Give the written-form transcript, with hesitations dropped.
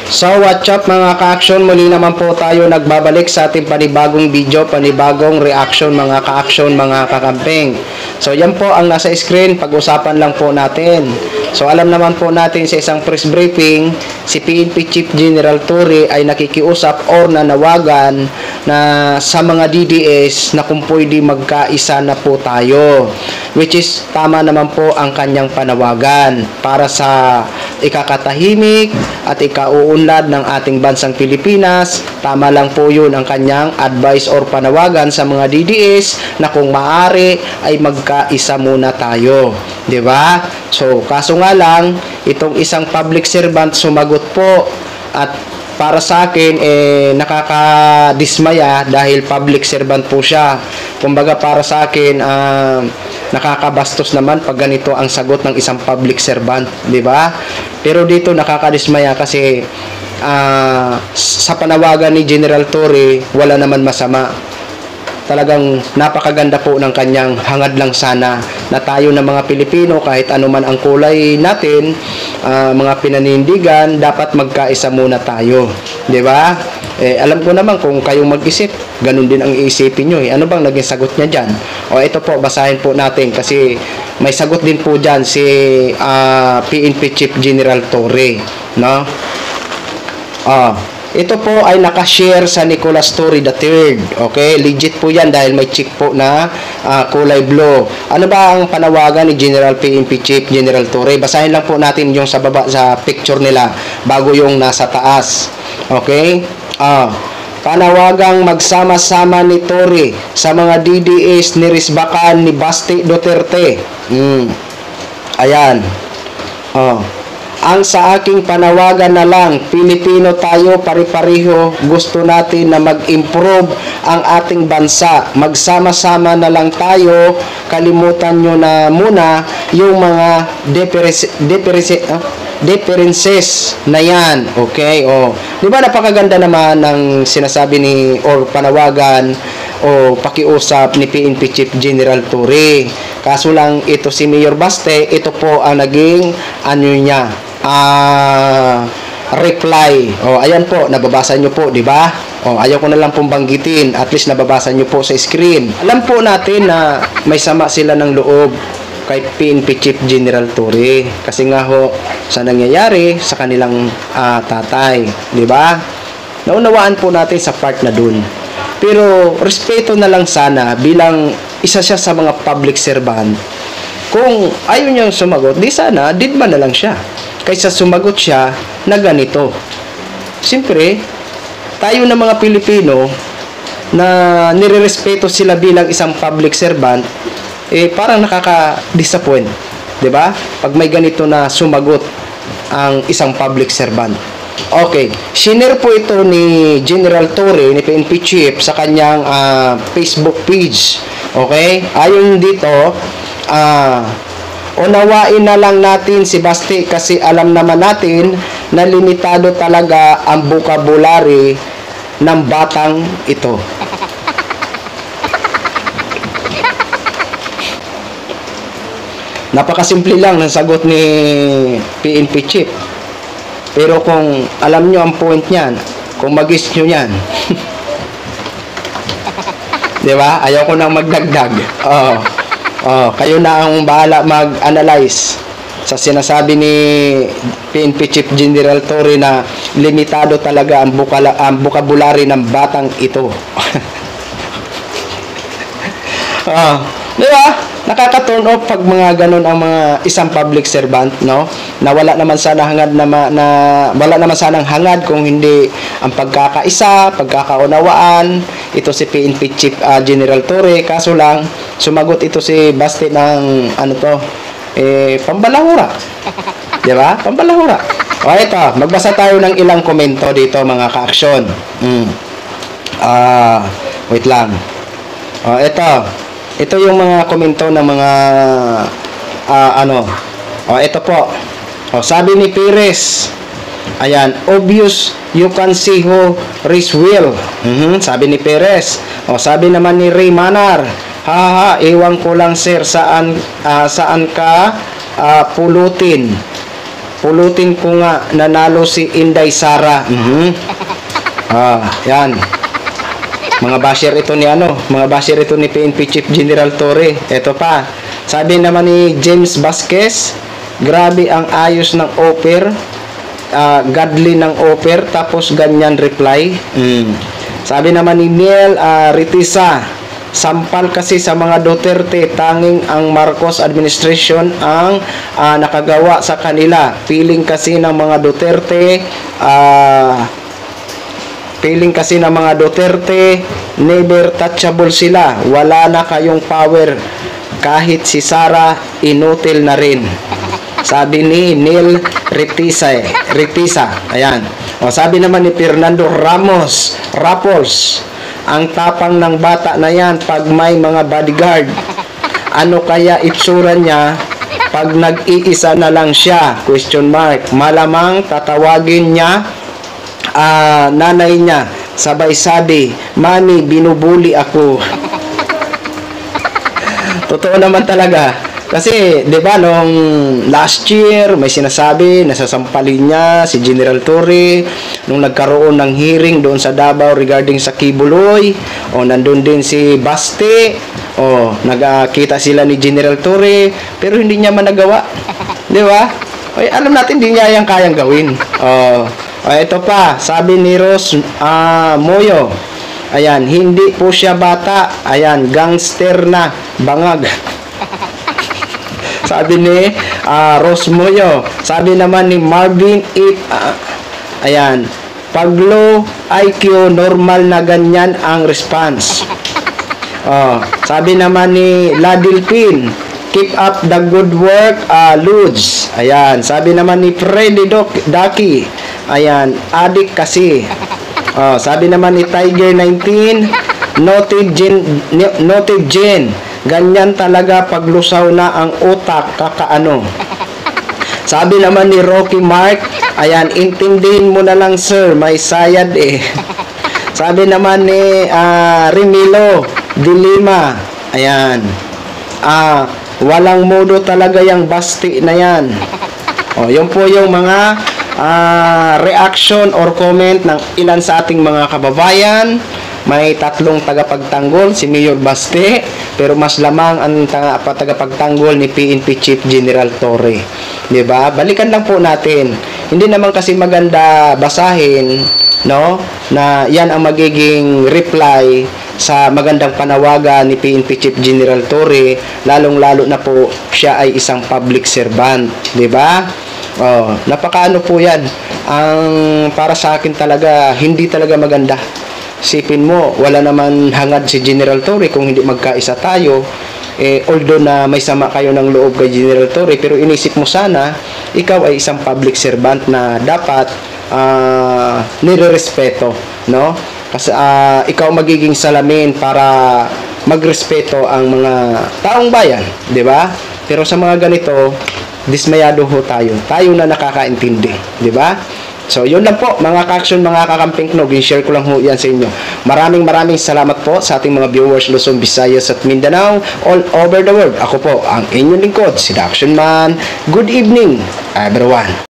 So what's up mga ka-action, muli naman po tayo nagbabalik sa ating panibagong video, panibagong reaction mga ka-action, mga kakamping. So yan po ang nasa screen, pag-usapan lang po natin. So alam naman po natin sa isang press briefing, si PNP Chief General Torre ay nakikiusap or nanawagan na sa mga DDS na kung pwede magkaisa na po tayo. Which is tama naman po ang kanyang panawagan para sa ikakatahimik at ikauunlad ng ating bansang Pilipinas. Tama lang po yun ang kanyang advice or panawagan sa mga DDS na kung maaari ay magkaisa muna tayo. 'Di ba? So, kaso nga lang, itong isang public servant sumagot po at para sa akin, nakakadismaya dahil public servant po siya. Kumbaga para sa akin, nakakabastos naman pag ganito ang sagot ng isang public servant, di ba? Pero dito nakakadismaya kasi sa panawagan ni General Torre, wala naman masama. Talagang napakaganda po ng kanyang hangad lang sana na tayo ng mga Pilipino, kahit anuman ang kulay natin, mga pinanindigan, dapat magkaisa muna tayo. Di ba? Alam ko naman kung kayong mag-isip, ganun din ang iisipin nyo. Ano bang naging sagot niya dyan? O ito po, basahin po natin kasi may sagot din po dyan si PNP Chief General Torre. No? Ito po ay nakashare sa Nicolas Torre III. Okay? Legit po yan dahil may check po na kulay blue. Ano ba ang panawagan ni General PNP Chief General Torre? Basahin lang po natin yung sa baba sa picture nila bago yung nasa taas. Okay? Panawagang magsama-sama ni Torre sa mga DDS ni Risbakan ni Basti Duterte. Ayan. Ang sa aking panawagan na lang, Pilipino tayo, pare-pareho, gusto natin na mag-improve ang ating bansa. Magsama-sama na lang tayo, kalimutan nyo na muna yung mga differences na yan. Okay? Di ba napakaganda naman ng sinasabi ni or panawagan o pakiusap ni PNP Chief General Torre. Kaso lang ito si Mayor Baste, ito po ang naging niya, reply. Ayan po, nababasa nyo po, di ba? Ayaw ko na lang pong banggitin, at least nababasa nyo po sa screen. Alam po natin na may sama sila ng loob kay PNP Chief General Torre kasi nga ho sa nangyayari sa kanilang tatay, di ba? Naunawaan po natin sa part na dun. Pero respeto na lang sana bilang isa siya sa mga public servant. Kung ayaw niyang sumagot, di sana didma na lang siya kaysa sumagot siya na ganito. Siyempre, tayo na mga Pilipino na nirerespeto sila bilang isang public servant, parang nakaka-disappoint, 'di ba? Pag may ganito na sumagot ang isang public servant. Okay, shinare po ito ni General Torre, ni PNP Chief sa kanyang Facebook page. Okay? Ayon dito, unawain na lang natin si Basti kasi alam naman natin na limitado talaga ang vocabulary ng batang ito. Napakasimple lang ng sagot ni PNP Chief. Pero kung alam nyo ang point niyan, kung mag-guess nyo yan, di ba? Ayaw ko nang magdagdag. Kayo na ang bahala mag-analyze sa sinasabi ni PNP Chief General Torre na limitado talaga ang vocabulary ng batang ito. Di ba? Nakaka-turn off pag mga ganun ang mga isang public servant, no? Na wala naman sana hangad wala naman sanang hangad kung hindi ang pagkakaisa, pagkakaunawaan. Ito si PNP Chief General Torre, kaso lang sumagot ito si Basti ng pambalahura. 'Di ba? Pambalahura. Ito, magbasa tayo ng ilang komento dito mga ka-action. Wait lang. Ito yung mga komento ng mga ito po. Sabi ni Perez, ayan, obvious you can see who race will. Sabi ni Perez. Sabi naman ni Ray Manar, ewan ko lang sir saan ka pulutin. Pulutin ko nga, nanalo si Inday Sara. Yan. Mga basher ito ni mga basher ito ni PNP Chief General Torre. Ito pa. Sabi naman ni James Vasquez, grabe ang ayos ng offer. Godly ng offer, tapos ganyan reply. Sabi naman ni Miel Ritisa, sampal kasi sa mga Duterte, tanging ang Marcos administration ang nakagawa sa kanila. Feeling kasi ng mga Duterte, never touchable sila. Wala na kayong power. Kahit si Sara, inutil na rin. Sabi ni Neil Ritisa. Ayan. Sabi naman ni Fernando Rapols, ang tapang ng bata na yan pag may mga bodyguard. Ano kaya itsura niya pag nag-iisa na lang siya? Question mark. Malamang tatawagin niya nanay niya. Sabay sabi, Mami, binubuli ako. Totoo naman talaga. Kasi, di ba, nung last year, may sinasabi, nasasampalin niya si General Torre, nung nagkaroon ng hearing doon sa Davao regarding sa Kibuloy, nandun din si Baste, nagkita sila ni General Torre, pero hindi niya managawa. Di ba? Alam natin, hindi niya yung kayang gawin. Ito pa, sabi ni Rose Moyo, ayan, hindi po siya bata, ayan, gangster na, bangag. Sabi ni Rose Moyo. Sabi naman ni Marvin ayan, pag low IQ, normal na ganyan ang response. Sabi naman ni Ladilpin, keep up the good work, Ludes. Ayan, sabi naman ni Freddy Daki, ayan, adik kasi. Sabi naman ni Tiger 19, noted Jen, ganyan talaga paglusaw na ang utak, kakaano. Sabi naman ni Rocky Mark, ayan, intindihin mo na lang sir, may sayad eh. Sabi naman ni Remilo Dilima, ayan, walang modo talaga yung basti na yan. Yun po yung mga reaction or comment ng ilan sa ating mga kababayan. May 3 tagapagtanggol, si Mayor Baste, pero mas lamang ang tagapagtanggol ni PNP Chief General Torre. Diba? Balikan lang po natin. Hindi naman kasi maganda basahin, no, na yan ang magiging reply sa magandang panawagan ni PNP Chief General Torre, lalong-lalo na po siya ay isang public servant. Diba? Napakaano po yan. Ang para sa akin talaga, hindi talaga maganda. Sipin mo, wala naman hangad si General Torre kung hindi magkaisa tayo. Although na may sama kayo ng loob kay General Torre, pero inisip mo sana, ikaw ay isang public servant na dapat nirerespeto, no? Kasi ikaw magiging salamin para magrespeto ang mga taong bayan, di ba? Pero sa mga ganito, dismayado ho tayo. Tayo na nakakaintindi, di ba? So, yun lang po, mga ka-action, mga kakamping knog, i-share ko lang ho yan sa inyo. Maraming salamat po sa ating mga viewers Luzon, Visayas at Mindanao, all over the world. Ako po, ang inyong lingkod, si The Action Man. Good evening, everyone.